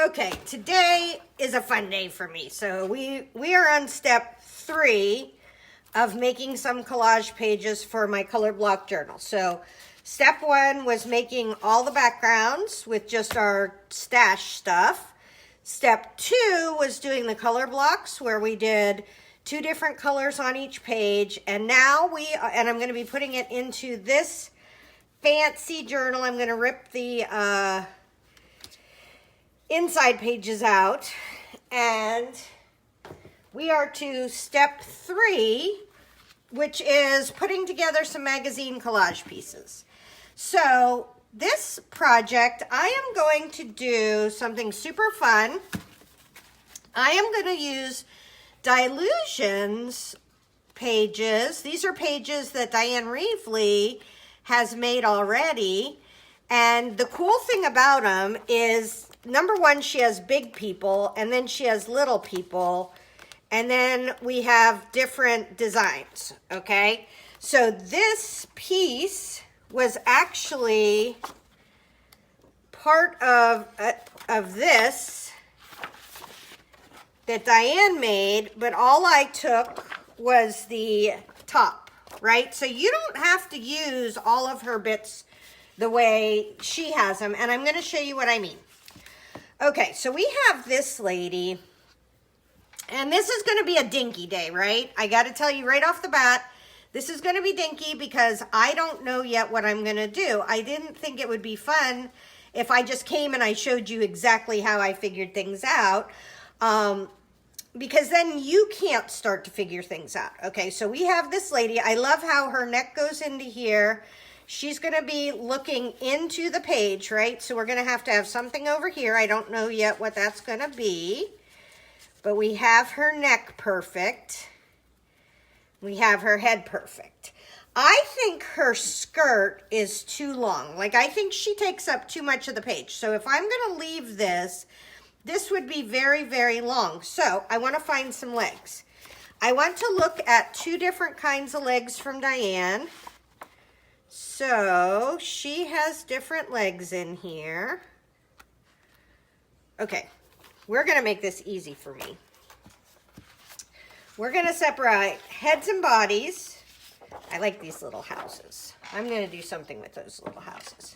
Okay, today is a fun day for me. So we are on step 3 of making some collage pages for my color block journal. So step 1 was making all the backgrounds with just our stash stuff. Step 2 was doing the color blocks where we did 2 different colors on each page. And now I'm going to be putting it into this fancy journal. I'm going to rip the inside pages out, and we are to step 3, which is putting together some magazine collage pieces. So this project, I am going to do something super fun. I am going to use Dylusions pages. These are pages that Dyan Reaveley has made already. And the cool thing about them is, number 1, she has big people, and then she has little people, and then we have different designs, okay? So this piece was actually part of this that Dyan made, but all I took was the top, right? So you don't have to use all of her bits the way she has them, and I'm going to show you what I mean. Okay, so we have this lady, and this is going to be a dinky day, right? I got to tell you right off the bat, this is going to be dinky because I don't know yet what I'm going to do. I didn't think it would be fun if I just came and I showed you exactly how I figured things out, because then you can't start to figure things out. Okay, so we have this lady. I love how her neck goes into here. She's going to be looking into the page, right? So we're going to have something over here. I don't know yet what that's going to be. But we have her neck perfect. We have her head perfect. I think her skirt is too long. Like, I think she takes up too much of the page. So if I'm going to leave this, this would be very, very long. So I want to find some legs. I want to look at 2 different kinds of legs from Dyan. So she has different legs in here. Okay, we're going to make this easy for me. We're going to separate heads and bodies. I like these little houses. I'm going to do something with those little houses.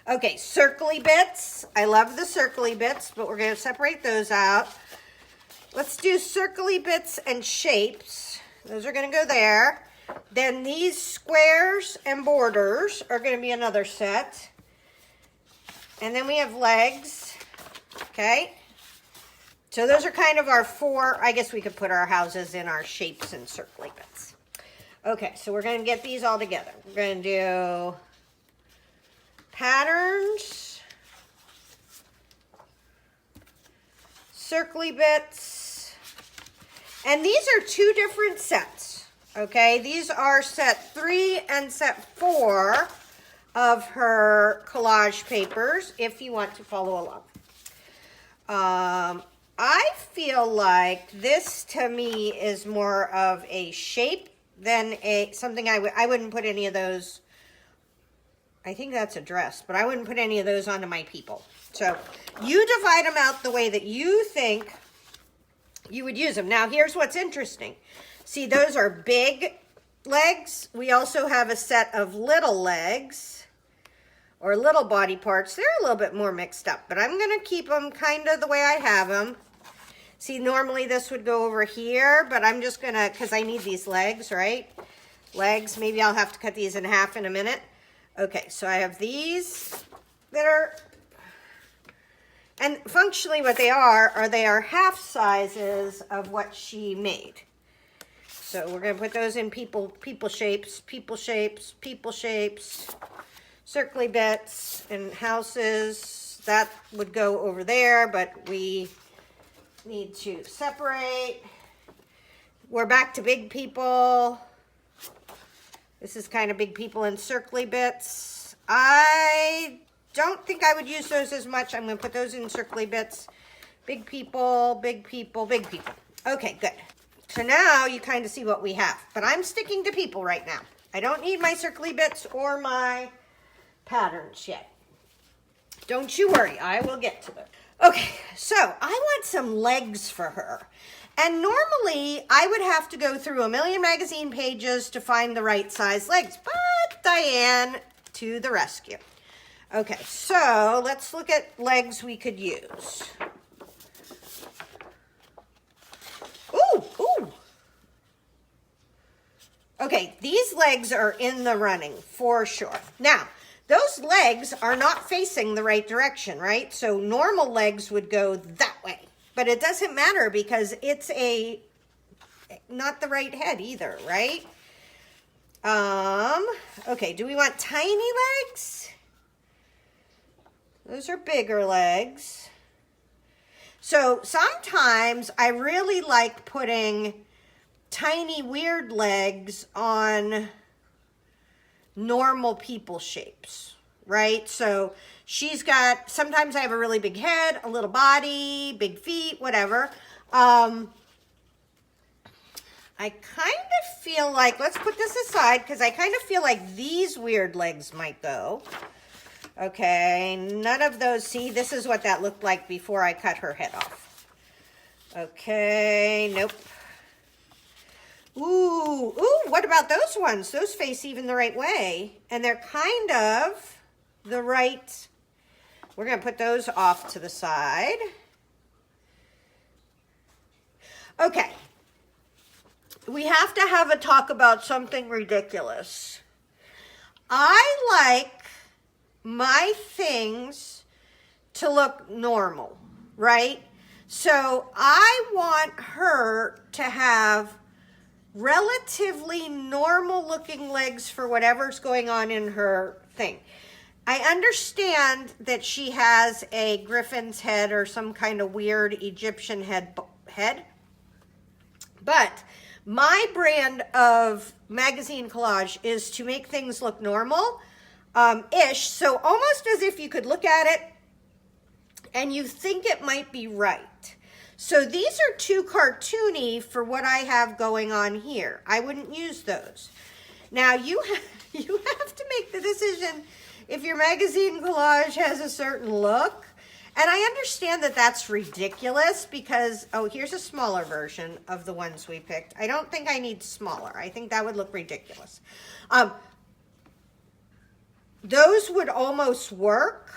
Okay, circly bits. I love the circly bits, but we're going to separate those out. Let's do circly bits and shapes. Those are going to go there. Then these squares and borders are going to be another set. And then we have legs. Okay. So those are kind of our 4, I guess we could put our houses in our shapes and circly bits. Okay, so we're going to get these all together. We're going to do patterns, circly bits, and these are 2 different sets. Okay, these are set 3 and set 4 of her collage papers, if you want to follow along. I feel like this, to me, is more of a shape than something I wouldn't put any of those. I think that's a dress, but I wouldn't put any of those onto my people. So you divide them out the way that you think you would use them. Now, here's what's interesting. See, those are big legs. We also have a set of little legs or little body parts. They're a little bit more mixed up, but I'm going to keep them kind of the way I have them. See, normally this would go over here, but I'm just going to, because I need these legs, right? Legs, maybe I'll have to cut these in half in a minute. Okay, so I have these that are, and functionally what they are half sizes of what she made. So we're going to put those in people shapes, circly bits, and houses. That would go over there, but we need to separate. We're back to big people. This is kind of big people and circly bits. I don't think I would use those as much. I'm going to put those in circly bits. Big people, big people, big people. Okay, good. So now you kind of see what we have. But I'm sticking to people right now. I don't need my circly bits or my patterns yet. Don't you worry, I will get to them. Okay, So I want some legs for her. And normally I would have to go through a million magazine pages to find the right size legs, but Dyan to the rescue. Okay, so let's look at legs we could use. Ooh, ooh. Okay, these legs are in the running for sure. Now, those legs are not facing the right direction, right? So normal legs would go that way, but it doesn't matter because it's not the right head either, right? Okay, do we want tiny legs? Those are bigger legs. So sometimes I really like putting tiny weird legs on normal people shapes, right? So she's got, sometimes I have a really big head, a little body, big feet, whatever. I kind of feel like, let's put this aside because I kind of feel like these weird legs might go. Okay, none of those, see, this is what that looked like before I cut her head off. Okay, nope. Ooh, ooh, what about those ones? Those face even the right way. And they're kind of the right, we're gonna put those off to the side. Okay, we have to have a talk about something ridiculous. I like my things to look normal, right? So I want her to have relatively normal looking legs for whatever's going on in her thing. I understand that she has a griffin's head or some kind of weird Egyptian head, but my brand of magazine collage is to make things look normal. Ish, so almost as if you could look at it and you think it might be right. So these are too cartoony for what I have going on here. I wouldn't use those. Now you have to make the decision if your magazine collage has a certain look. And I understand that that's ridiculous because, oh, here's a smaller version of the ones we picked. I don't think I need smaller. I think that would look ridiculous. Those would almost work.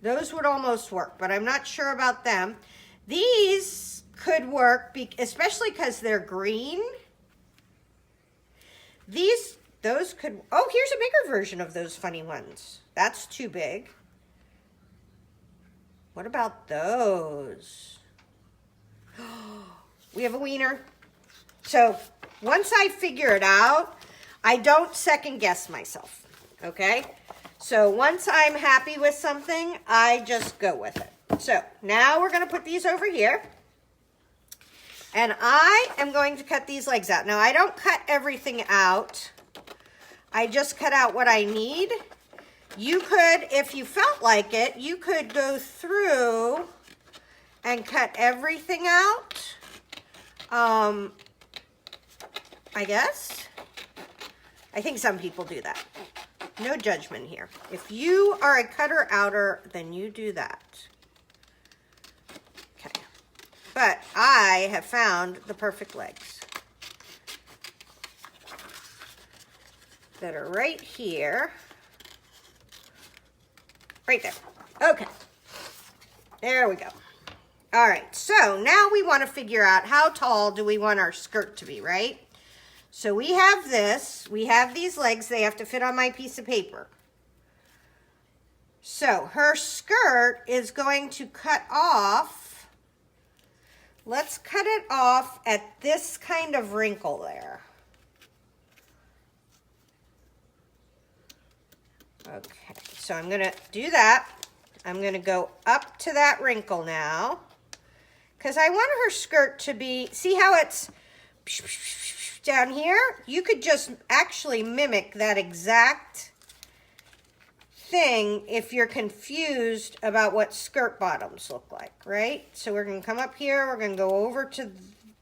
Those would almost work, but I'm not sure about them. These could work, especially because they're green. Those could, oh, here's a bigger version of those funny ones. That's too big. What about those? We have a wiener. So once I figure it out, I don't second guess myself, okay? So once I'm happy with something, I just go with it. So now we're gonna put these over here. And I am going to cut these legs out. Now I don't cut everything out. I just cut out what I need. You could, if you felt like it, you could go through and cut everything out. I guess. I think some people do that. No judgment here. If you are a cutter outer, then you do that. Okay. But I have found the perfect legs that are right here. Right there. Okay. There we go. All right. So now we want to figure out how tall do we want our skirt to be, right? So we have this, we have these legs, they have to fit on my piece of paper. So her skirt is going to cut off, let's cut it off at this kind of wrinkle there. Okay, so I'm gonna do that. I'm gonna go up to that wrinkle now, because I want her skirt to be, see how it's down here? You could just actually mimic that exact thing if you're confused about what skirt bottoms look like, right? So we're going to come up here, we're going to go over to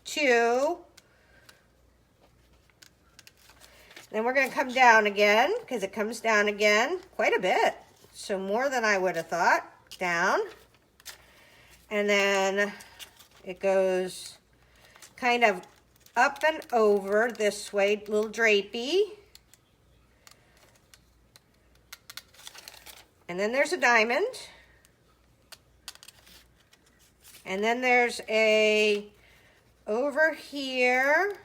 2. Then we're going to come down again, because it comes down again quite a bit. So more than I would have thought. down. And then it goes kind of up and over this way, little drapey. And then there's a diamond. And then there's a over here.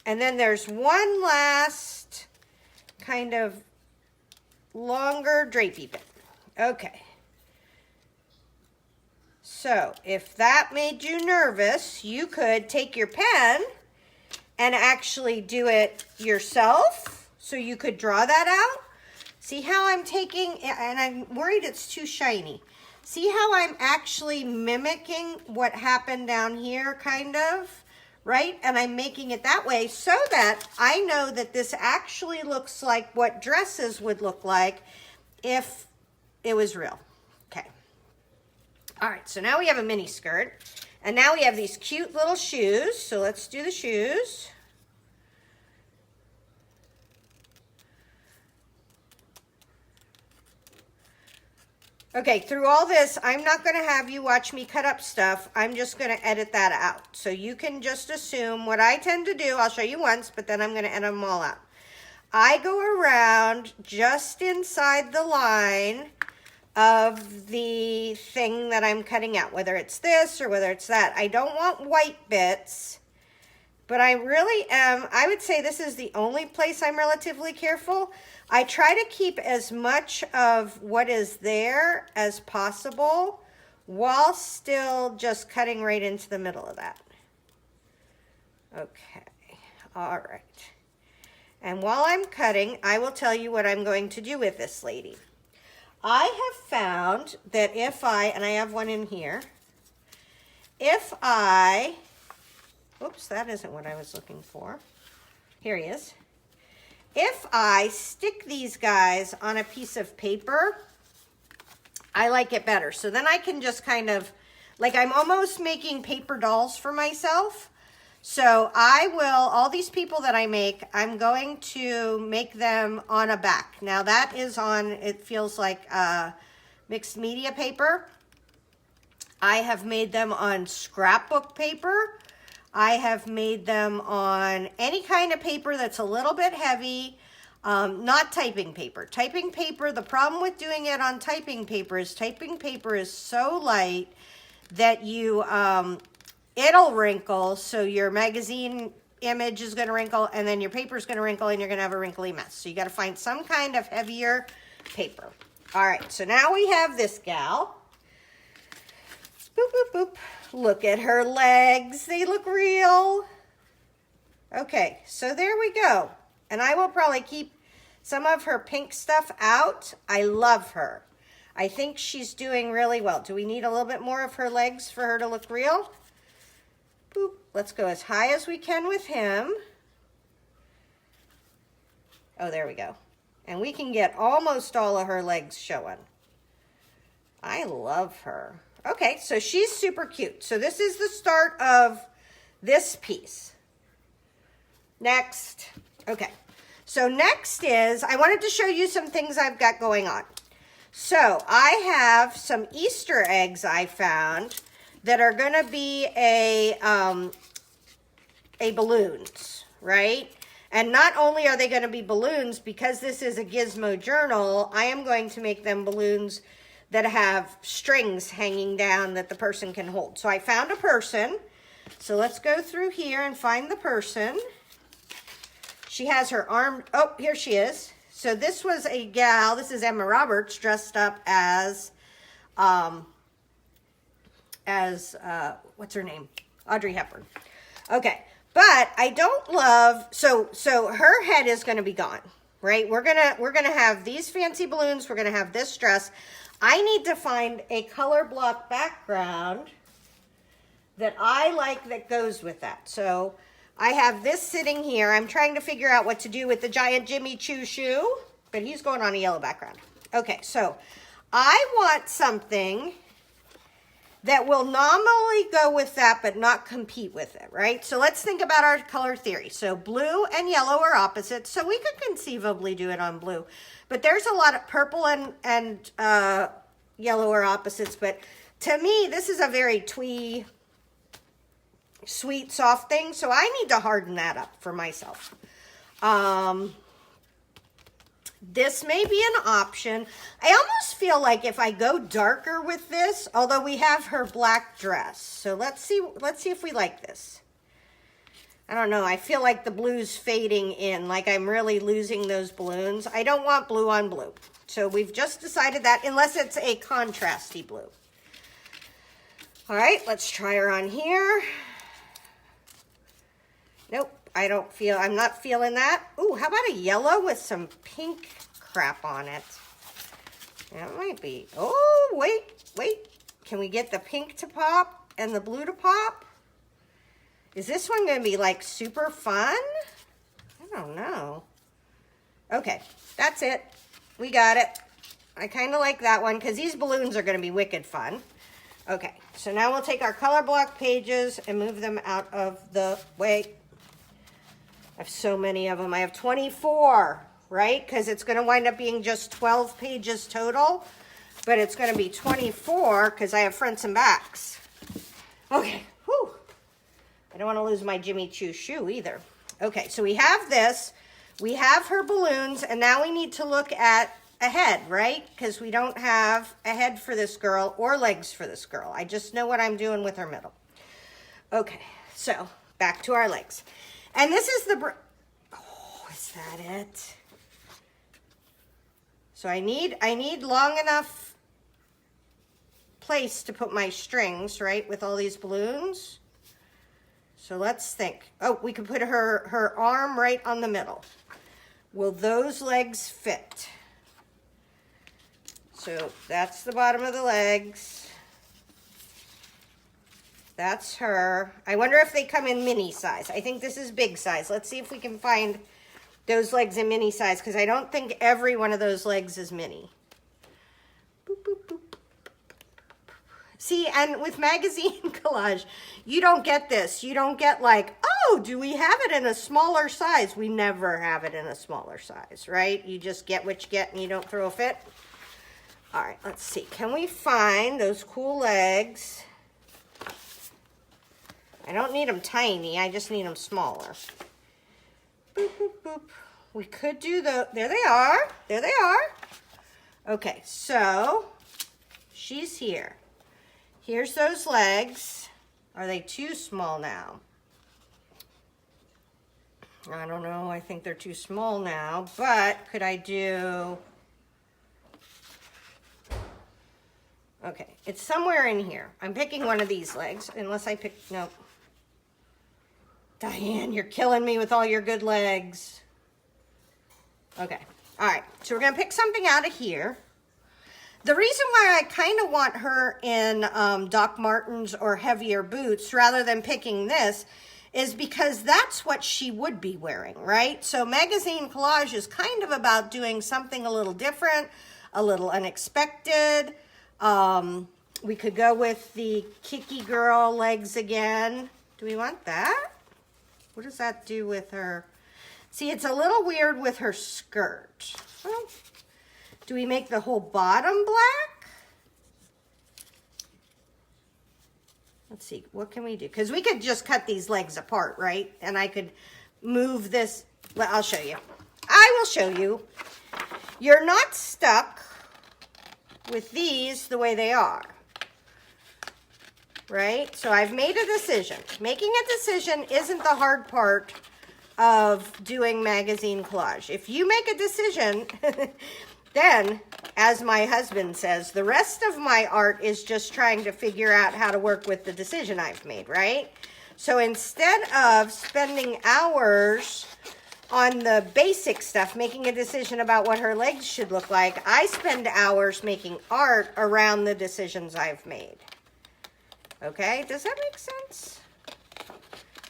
And then there's one last kind of longer drapey bit. Okay. So if that made you nervous, you could take your pen and actually do it yourself. So you could draw that out. See how I'm taking, and I'm worried it's too shiny. See how I'm actually mimicking what happened down here, kind of, right? And I'm making it that way so that I know that this actually looks like what dresses would look like if it was real. Okay. All right, so now we have a mini skirt. And now we have these cute little shoes. So let's do the shoes. Okay, through all this, I'm not going to have you watch me cut up stuff. I'm just going to edit that out. So you can just assume what I tend to do. I'll show you once, but then I'm going to edit them all out. I go around just inside the line of the thing that I'm cutting out, whether it's this or whether it's that. I don't want white bits, but I really am, I would say this is the only place I'm relatively careful. I try to keep as much of what is there as possible while still just cutting right into the middle of that. Okay, all right. And while I'm cutting, I will tell you what I'm going to do with this lady. I have found that if I, and I have one in here, if I, oops, that isn't what I was looking for. Here he is. If I stick these guys on a piece of paper, I like it better. So then I can just kind of, like I'm almost making paper dolls for myself. So I will, all these people that I make, I'm going to make them on a back. Now that is on, it feels like mixed media paper. I have made them on scrapbook paper. I have made them on any kind of paper that's a little bit heavy, not typing paper. Typing paper, the problem with doing it on typing paper is so light that you, it'll wrinkle, so your magazine image is going to wrinkle, and then your paper is going to wrinkle, and you're going to have a wrinkly mess. So you got to find some kind of heavier paper. All right, so now we have this gal. Boop, boop, boop. Look at her legs. They look real. Okay, so there we go. And I will probably keep some of her pink stuff out. I love her. I think she's doing really well. Do we need a little bit more of her legs for her to look real? Boop. Let's go as high as we can with him. Oh, there we go. And we can get almost all of her legs showing. I love her. Okay, so she's super cute. So this is the start of this piece. Next. Okay, so next is, I wanted to show you some things I've got going on. So I have some Easter eggs I found that are going to be a balloons, right? And not only are they going to be balloons, because this is a gizmo journal, I am going to make them balloons that have strings hanging down that the person can hold. So I found a person. So let's go through here and find the person. She has her arm, oh, here she is. So this was a gal, this is Emma Roberts, dressed up as what's her name? Audrey Hepburn. Okay, but I don't love, so her head is gonna be gone, right? We're gonna have these fancy balloons, we're gonna have this dress. I need to find a color block background that I like that goes with that. So I have this sitting here. I'm trying to figure out what to do with the giant Jimmy Choo shoe, but he's going on a yellow background. Okay, so I want something that will nominally go with that, but not compete with it, right? So let's think about our color theory. So blue and yellow are opposites, so we could conceivably do it on blue. But there's a lot of purple and yellow are opposites, but to me, this is a very twee, sweet, soft thing, so I need to harden that up for myself. This may be an option. I almost feel like if I go darker with this, although we have her black dress. So let's see if we like this. I don't know. I feel like the blue's fading in, like I'm really losing those balloons. I don't want blue on blue. So we've just decided that, unless it's a contrasty blue. All right, let's try her on here. Nope. I'm not feeling that. Ooh, how about a yellow with some pink crap on it? That might be. Oh, wait. Can we get the pink to pop and the blue to pop? Is this one going to be like super fun? I don't know. Okay, that's it. We got it. I kind of like that one because these balloons are going to be wicked fun. Okay, so now we'll take our color block pages and move them out of the way. I have so many of them. I have 24, right? Because it's going to wind up being just 12 pages total. But it's going to be 24 because I have fronts and backs. Okay, whew. I don't want to lose my Jimmy Choo shoe either. Okay, so we have this. We have her balloons. And now we need to look at a head, right? Because we don't have a head for this girl or legs for this girl. I just know what I'm doing with her middle. Okay, so back to our legs. And this is the, oh, is that it? So I need long enough place to put my strings, right, with all these balloons. So let's think. Oh, we could put her arm right on the middle. Will those legs fit? So that's the bottom of the legs. That's her. I wonder if they come in mini size. I think this is big size. Let's see if we can find those legs in mini size, because I don't think every one of those legs is mini. Boop, boop, boop. See, and with magazine collage, you don't get this. You don't get like, oh, do we have it in a smaller size? We never have it in a smaller size, right? You just get what you get and you don't throw a fit. All right, let's see. Can we find those cool legs? I don't need them tiny. I just need them smaller. Boop, boop, boop. We could do the, there they are. There they are. Okay, so she's here. Here's those legs. Are they too small now? I don't know. I think they're too small now, but could I do... Okay, it's somewhere in here. I'm picking one of these legs, unless I pick, nope. Dyan, you're killing me with all your good legs. Okay, all right, so we're gonna pick something out of here. The reason why I kind of want her in Doc Martens or heavier boots rather than picking this is because that's what she would be wearing, right? So magazine collage is kind of about doing something a little different, a little unexpected. We could go with the Kiki girl legs again. Do we want that? What does that do with her? See, it's a little weird with her skirt. Well, do we make the whole bottom black? Let's see, what can we do? Because we could just cut these legs apart, right? And I could move this. I'll show you. I will show you. You're not stuck with these the way they are, right? So I've made a decision. Making a decision isn't the hard part of doing magazine collage. If you make a decision, then, as my husband says, the rest of my art is just trying to figure out how to work with the decision I've made, right? So instead of spending hours on the basic stuff, making a decision about what her legs should look like, I spend hours making art around the decisions I've made. Okay, does that make sense?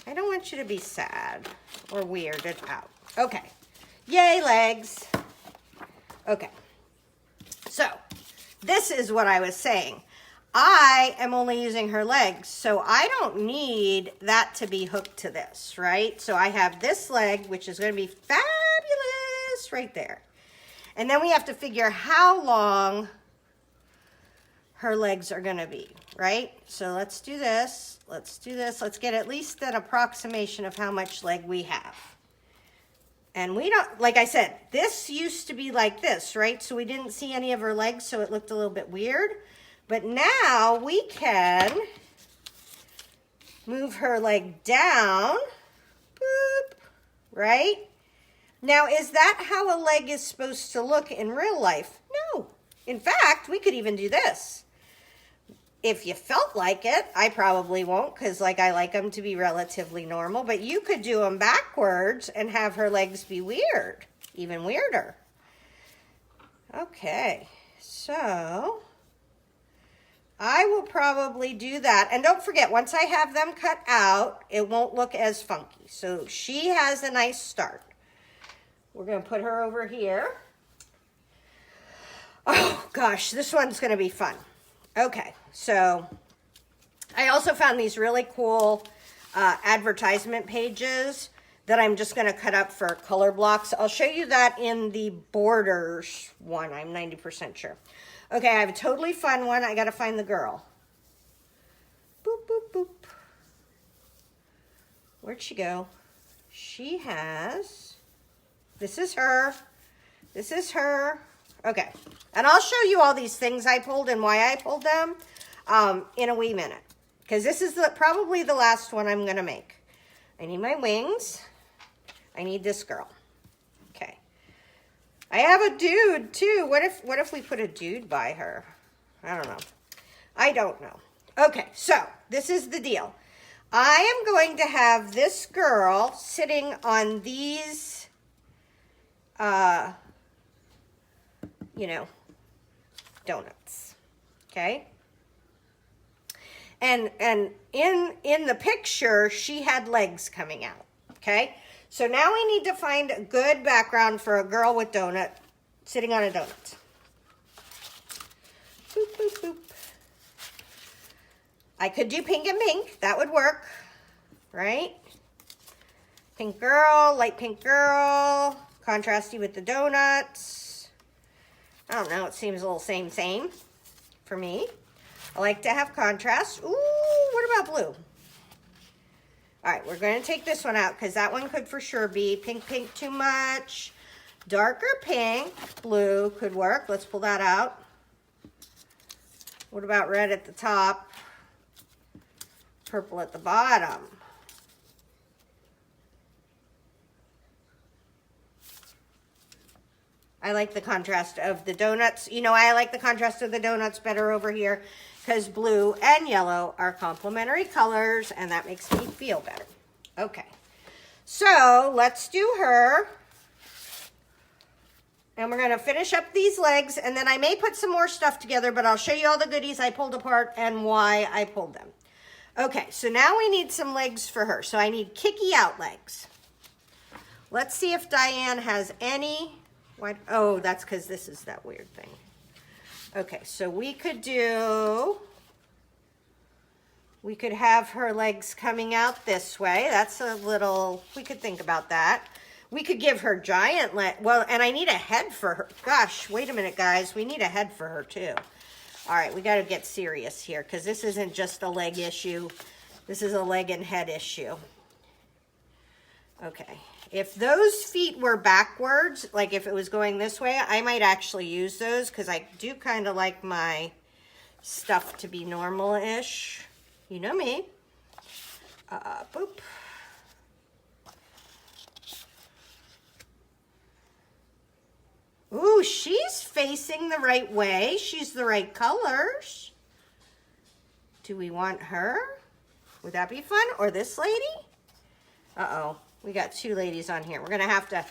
I don't want you to be sad or weirded out. Okay, yay legs. Okay, so this is what I was saying. I am only using her legs, so I don't need that to be hooked to this, right? So I have this leg, which is going to be fabulous right there. And then we have to figure how long her legs are going to be, right? So let's do this. Let's do this. Let's get at least an approximation of how much leg we have. And we don't, like I said, this used to be like this, right? So we didn't see any of her legs, so it looked a little bit weird. But now we can move her leg down, boop, right? Now, is that how a leg is supposed to look in real life? No. In fact, we could even do this. If you felt like it, I probably won't because I like them to be relatively normal, but you could do them backwards and have her legs be weird, even weirder. Okay, so I will probably do that. And don't forget, once I have them cut out, it won't look as funky. So she has a nice start. We're going to put her over here. Oh, gosh, this one's going to be fun. Okay, so I also found these really cool advertisement pages that I'm just going to cut up for color blocks. I'll show you that in the borders one, I'm 90% sure. Okay, I have a totally fun one. I got to find the girl. Boop, boop, boop. Where'd she go? She has, this is her. This is her. Okay, and I'll show you all these things I pulled and why I pulled them in a wee minute. Because this is probably the last one I'm going to make. I need my wings. I need this girl. Okay. I have a dude too. What if we put a dude by her? I don't know. I don't know. Okay, so this is the deal. I am going to have this girl sitting on these donuts, okay? And in the picture, she had legs coming out, okay? So now we need to find a good background for a girl with donut sitting on a donut. Boop, boop, boop. I could do pink and pink. That would work, right? Pink girl, light pink girl, contrasty with the donuts. I don't know, it seems a little same for me. I like to have contrast. Ooh, what about blue? All right, we're going to take this one out because that one could for sure be pink too much. Darker pink, blue could work. Let's pull that out. What about red at the top? Purple at the bottom. I like the contrast of the donuts. You know, I like the contrast of the donuts better over here because blue and yellow are complementary colors, and that makes me feel better. Okay, so let's do her. And we're going to finish up these legs, and then I may put some more stuff together, but I'll show you all the goodies I pulled apart and why I pulled them. Okay, so now we need some legs for her. So I need kicky out legs. Let's see if Dyan has any. What? Oh, that's because this is that weird thing. Okay, so we could have her legs coming out this way. That's a little, we could think about that. We could give her giant leg. Well, and I need a head for her. Gosh, wait a minute, guys. We need a head for her, too. All right, we got to get serious here because this isn't just a leg issue. This is a leg and head issue. Okay. If those feet were backwards, like if it was going this way, I might actually use those because I do kind of like my stuff to be normal-ish. You know me. Boop. Ooh, she's facing the right way. She's the right colors. Do we want her? Would that be fun? Or this lady? Uh-oh. We got two ladies on here. We're going to have to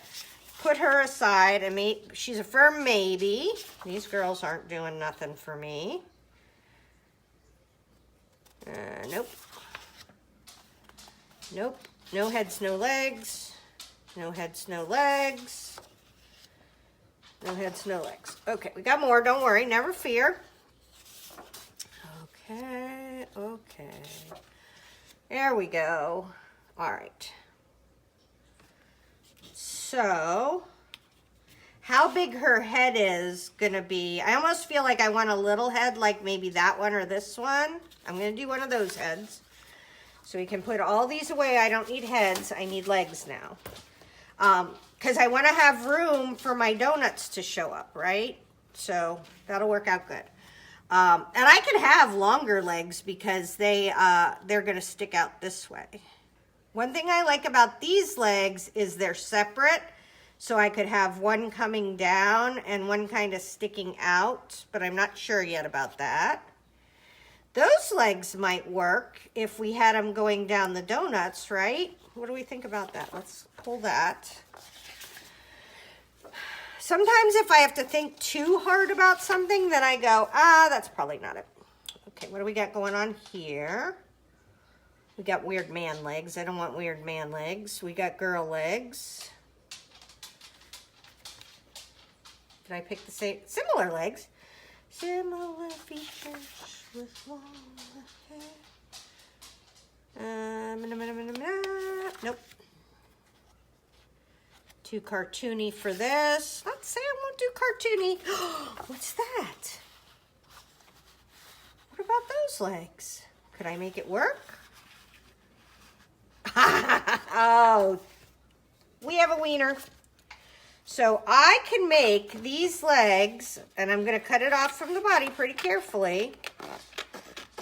put her aside. And she's a firm maybe. These girls aren't doing nothing for me. Nope. Nope. No heads, no legs. No heads, no legs. No heads, no legs. Okay, we got more. Don't worry. Never fear. Okay, okay. There we go. All right. So, how big her head is gonna be, I almost feel like I want a little head like maybe that one or this one. I'm gonna do one of those heads. So we can put all these away. I don't need heads, I need legs now. Because I wanna have room for my donuts to show up, right? So that'll work out good. And I can have longer legs because they're gonna stick out this way. One thing I like about these legs is they're separate. So I could have one coming down and one kind of sticking out, but I'm not sure yet about that. Those legs might work if we had them going down the donuts, right? What do we think about that? Let's pull that. Sometimes if I have to think too hard about something, then I go, that's probably not it. Okay, what do we got going on here? We got weird man legs. I don't want weird man legs. We got girl legs. Did I pick the same, similar legs? Similar features with long hair. Nope. Too cartoony for this. Let's say I won't do cartoony. What's that? What about those legs? Could I make it work? Oh, we have a wiener. So I can make these legs, and I'm going to cut it off from the body pretty carefully,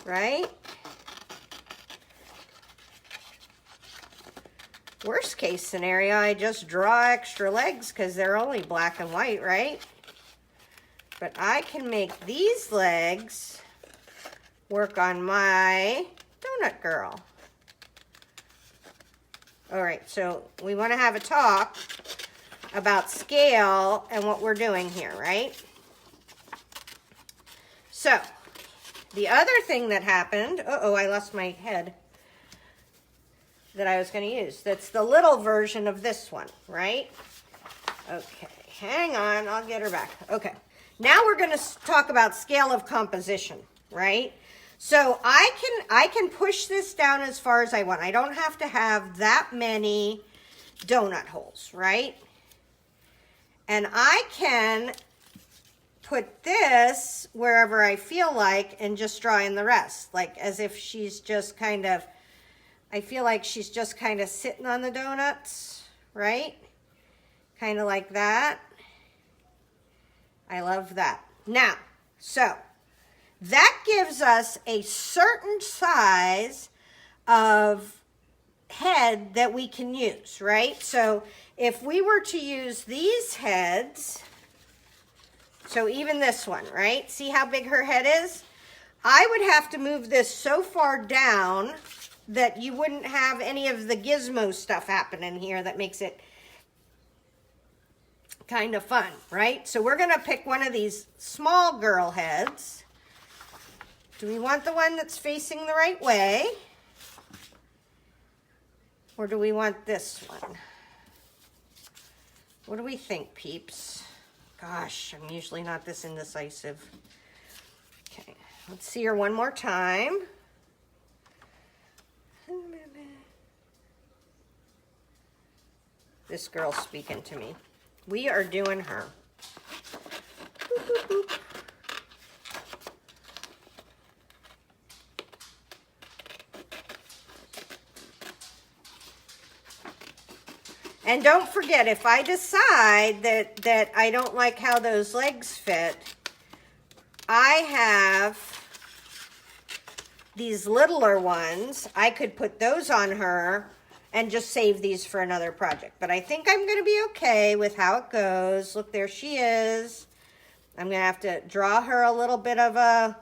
right? Worst case scenario, I just draw extra legs because they're only black and white, right? But I can make these legs work on my donut girl. All right, so we want to have a talk about scale and what we're doing here, right? So, the other thing that happened, I lost my head that I was going to use. That's the little version of this one, right? Okay, hang on, I'll get her back. Okay, now we're going to talk about scale of composition, right? So I can push this down as far as I want. I don't have to have that many donut holes, right? And I can put this wherever I feel like and just draw in the rest. Like as if she's just kind of, I feel like she's just kind of sitting on the donuts, right? Kind of like that. I love that. Now, so that gives us a certain size of head that we can use, right? So if we were to use these heads, so even this one, right? See how big her head is? I would have to move this so far down that you wouldn't have any of the gizmo stuff happening here that makes it kind of fun, right? So we're gonna pick one of these small girl heads. Do we want the one that's facing the right way? Or do we want this one? What do we think, peeps? Gosh, I'm usually not this indecisive. Okay, let's see her one more time. This girl's speaking to me. We are doing her. Boop, boop, boop. And don't forget, if I decide that I don't like how those legs fit, I have these littler ones. I could put those on her and just save these for another project. But I think I'm going to be okay with how it goes. Look, there she is. I'm going to have to draw her a little bit of a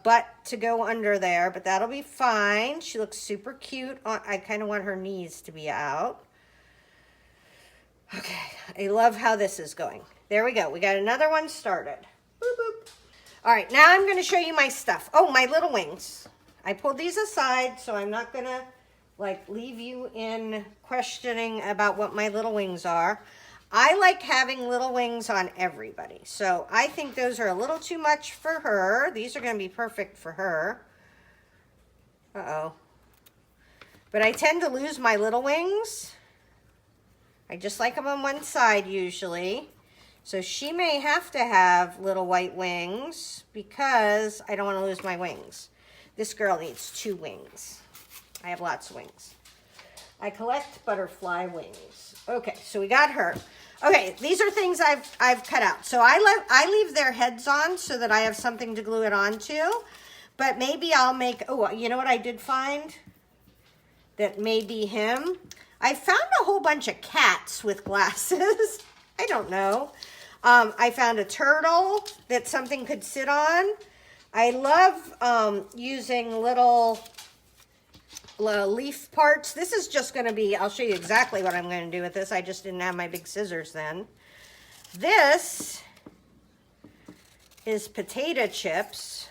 butt to go under there, but that'll be fine. She looks super cute. I kind of want her knees to be out. Okay, I love how this is going. There we go. We got another one started. Boop, boop. All right, now I'm going to show you my stuff. Oh, my little wings. I pulled these aside, so I'm not going to like leave you in questioning about what my little wings are. I like having little wings on everybody. So I think those are a little too much for her. These are going to be perfect for her. Uh-oh. But I tend to lose my little wings. I just like them on one side usually. So she may have to have little white wings because I don't want to lose my wings. This girl needs 2 wings. I have lots of wings. I collect butterfly wings. Okay, so we got her. Okay, these are things I've cut out. So I leave their heads on so that I have something to glue it onto. But maybe I'll make, oh, you know what I did find? That may be him. I found a whole bunch of cats with glasses. I don't know. I found a turtle that something could sit on. I love using little leaf parts. This is just going to be, I'll show you exactly what I'm going to do with this. I just didn't have my big scissors then. This is potato chips.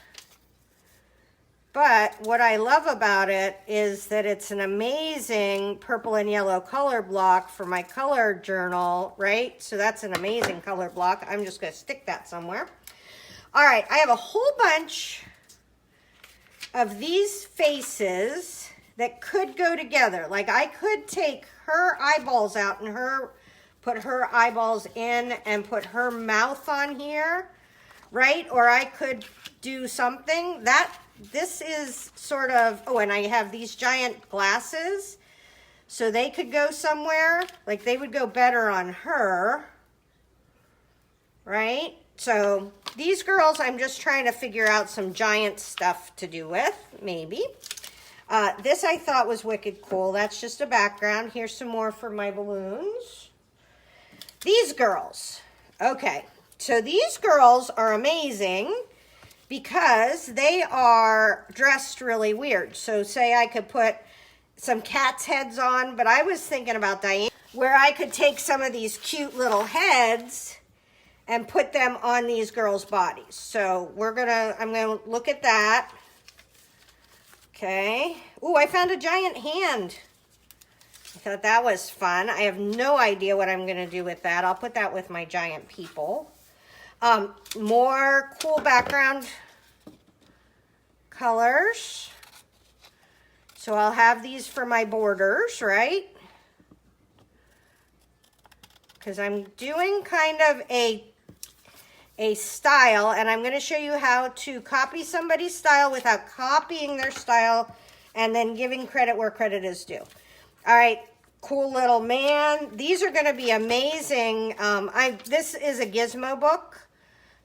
But what I love about it is that it's an amazing purple and yellow color block for my color journal, right? So that's an amazing color block. I'm just going to stick that somewhere. All right, I have a whole bunch of these faces that could go together. Like I could take her eyeballs out and put her eyeballs in and put her mouth on here, right? Or I could do something that this is sort of, oh, and I have these giant glasses, so they could go somewhere. Like they would go better on her, right? So these girls, I'm just trying to figure out some giant stuff to do with, maybe. This I thought was wicked cool. That's just a background. Here's some more for my balloons. These girls. Okay, so these girls are amazing because they are dressed really weird. So say I could put some cats' heads on, but I was thinking about Dyan, where I could take some of these cute little heads and put them on these girls' bodies. So I'm gonna look at that. Okay. Ooh, I found a giant hand. I thought that was fun. I have no idea what I'm gonna do with that. I'll put that with my giant people. More cool background colors. So I'll have these for my borders, right? Because I'm doing kind of a style, and I'm going to show you how to copy somebody's style without copying their style and then giving credit where credit is due. All right, cool little man. These are going to be amazing. This is a gizmo book.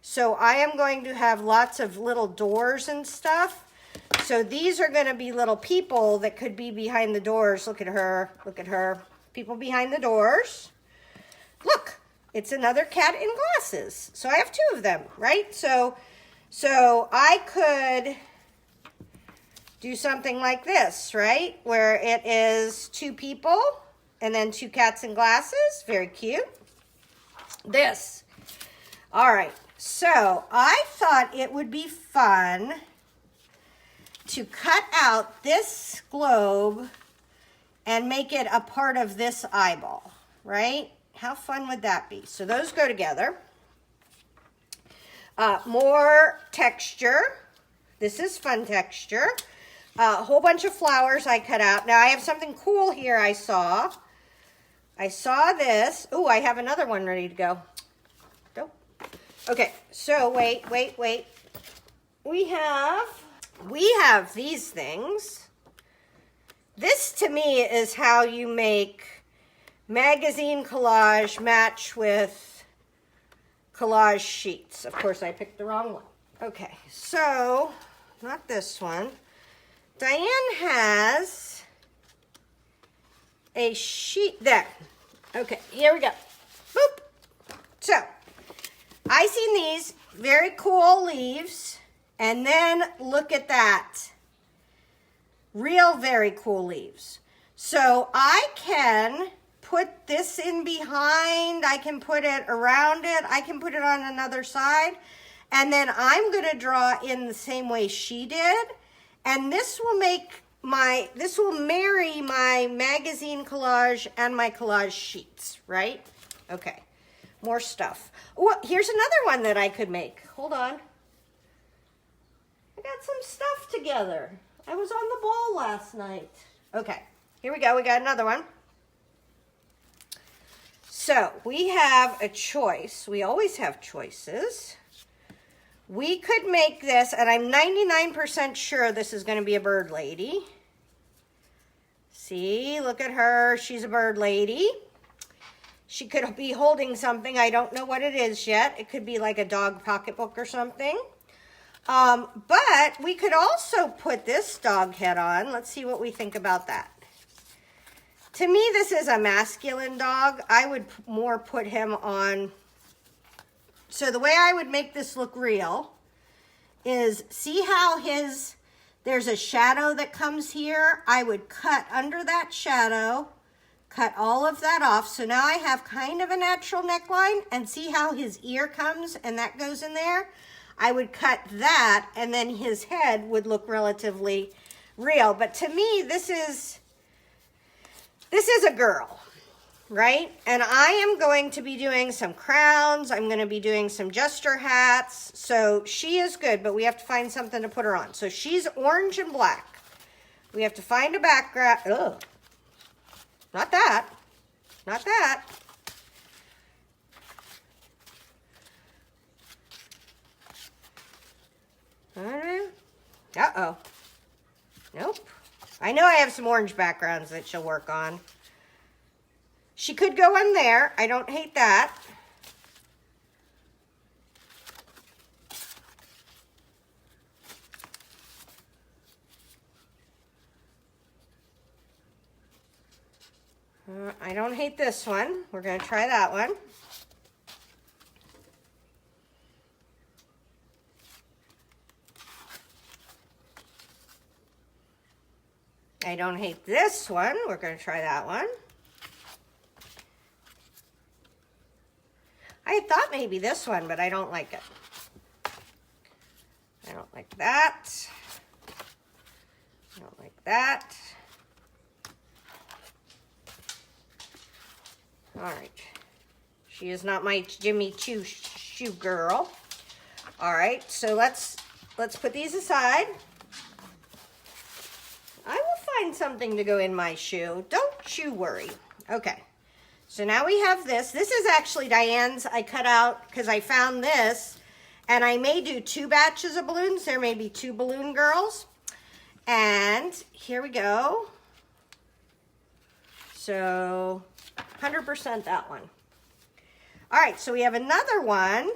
So I am going to have lots of little doors and stuff. So these are going to be little people that could be behind the doors. Look at her. Look at her. People behind the doors. Look, it's another cat in glasses. So I have 2 of them, right? So I could do something like this, right? Where it is 2 people and then 2 cats in glasses. Very cute. This. All right. So I thought it would be fun to cut out this globe and make it a part of this eyeball, right? How fun would that be? So those go together. More texture. This is fun texture. A whole bunch of flowers I cut out. Now I have something cool here I saw. I saw this. Oh, I have another one ready to go. Okay, so wait. We have these things. This to me is how you make magazine collage match with collage sheets. Of course, I picked the wrong one. Okay, so not this one. Dyan has a sheet there. Okay, here we go. Boop. So I seen these very cool leaves, and then look at that. Real very cool leaves. So I can put this in behind, I can put it around it, I can put it on another side, and then I'm going to draw in the same way she did, and this will marry my magazine collage and my collage sheets, right? Okay, more stuff. Oh, here's another one that I could make. Hold on. I got some stuff together. I was on the ball last night. Okay, here we go. We got another one. So we have a choice. We always have choices. We could make this, and I'm 99% sure this is going to be a bird lady. See, look at her. She's a bird lady. She could be holding something. I don't know what it is yet. It could be like a dog pocketbook or something. But we could also put this dog head on. Let's see what we think about that. To me, this is a masculine dog. I would more put him on. So the way I would make this look real is, see how there's a shadow that comes here? I would cut under that shadow, cut all of that off. So now I have kind of a natural neckline, and see how his ear comes and that goes in there? I would cut that, and then his head would look relatively real. But to me, this is a girl, right? And I am going to be doing some crowns. I'm going to be doing some jester hats. So she is good, but we have to find something to put her on. So she's orange and black. We have to find a background. Ugh. Not that. Not that. Uh-oh. Nope. I know I have some orange backgrounds that she'll work on. She could go in there. I don't hate that. I don't hate this one. We're going to try that one. I don't hate this one. We're going to try that one. I thought maybe this one, but I don't like it. I don't like that. I don't like that. All right. She is not my Jimmy Choo shoe girl. All right, so let's put these aside. I will find something to go in my shoe. Don't you worry. Okay. So now we have this. This is actually Dyan's. I cut out because I found this, and I may do 2 batches of balloons. There may be 2 balloon girls. And here we go. So 100% that one. All right, so we have another one.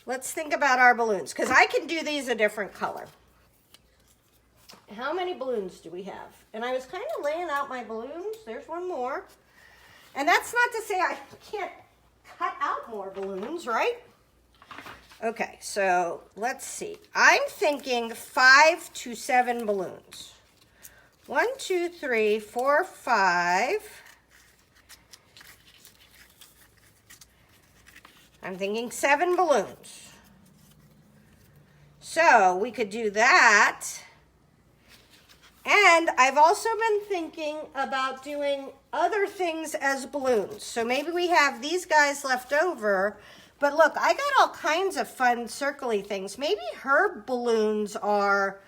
Let's think about our balloons, because I can do these a different color. How many balloons do we have? And I was kind of laying out my balloons. There's one more. And that's not to say I can't cut out more balloons, right? Okay, so let's see. I'm thinking 5 to 7 balloons. 1, 2, 3, 4, 5. I'm thinking 7 balloons. So we could do that. And I've also been thinking about doing other things as balloons. So maybe we have these guys left over. But look, I got all kinds of fun circly things. Maybe her balloons are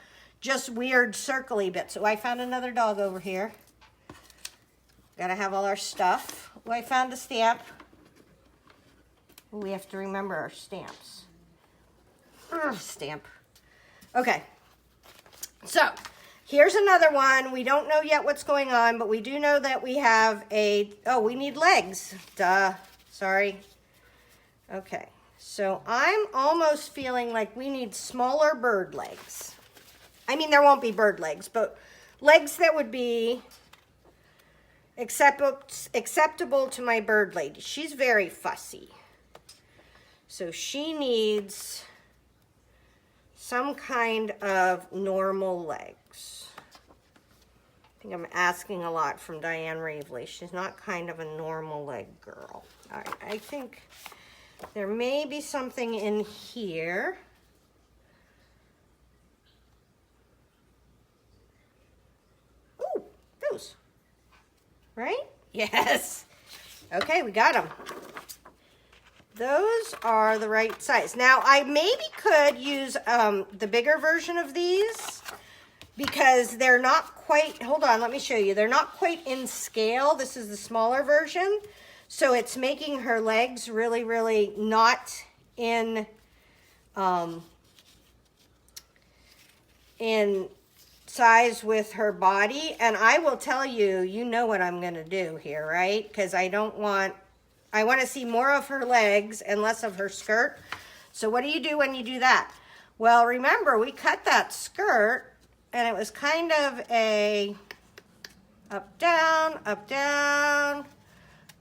just weird circly bits. So I found another dog over here. Gotta have all our stuff. Oh, I found a stamp. Oh, we have to remember our stamps. Stamp. Okay. So here's another one. We don't know yet what's going on, but we do know that we have we need legs. Duh. Sorry. Okay. So I'm almost feeling like we need smaller bird legs. I mean, there won't be bird legs, but legs that would be acceptable to my bird lady. She's very fussy. So she needs some kind of normal legs. I think I'm asking a lot from Dyan Reaveley. She's not kind of a normal leg girl. All right, I think there may be something in here. Ooh, those. Right? Yes. Okay, we got them. Those are the right size. Now, I maybe could use the bigger version of these because they're not quite, hold on, let me show you. They're not quite in scale. This is the smaller version. So it's making her legs really, really not in size with her body. And I will tell you, you know what I'm going to do here, right? Because I want to see more of her legs and less of her skirt. So what do you do when you do that? Well, remember, we cut that skirt and it was kind of a up, down,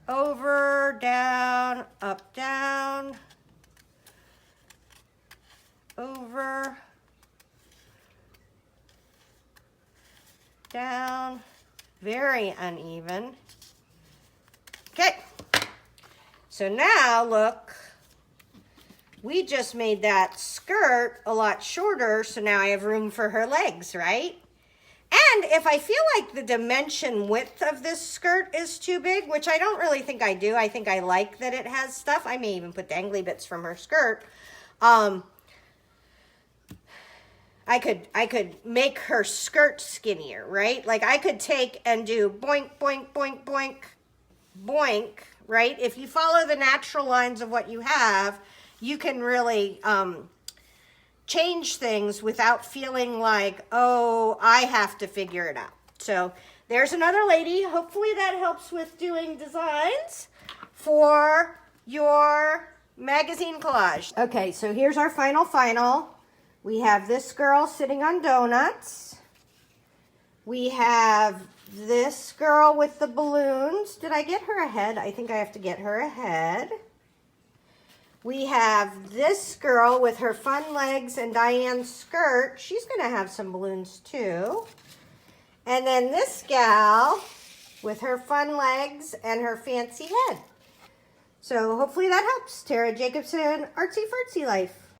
over, down, up, down, over, down, very uneven. Okay, so now look, we just made that skirt a lot shorter, so now I have room for her legs, right? And if I feel like the dimension width of this skirt is too big, which I don't really think I do, I think I like that it has stuff. I may even put dangly bits from her skirt. I could make her skirt skinnier, right? Like I could take and do boink, boink, boink, boink, boink, right? If you follow the natural lines of what you have, you can really change things without feeling like, oh, I have to figure it out. So there's another lady. Hopefully that helps with doing designs for your magazine collage. Okay, so here's our final. We have this girl sitting on donuts. We have this girl with the balloons. Did I get her a head? I think I have to get her a head. We have this girl with her fun legs and Dyan's skirt. She's going to have some balloons too. And then this gal with her fun legs and her fancy head. So hopefully that helps. Tara Jacobson, Artsy Fartsy Life.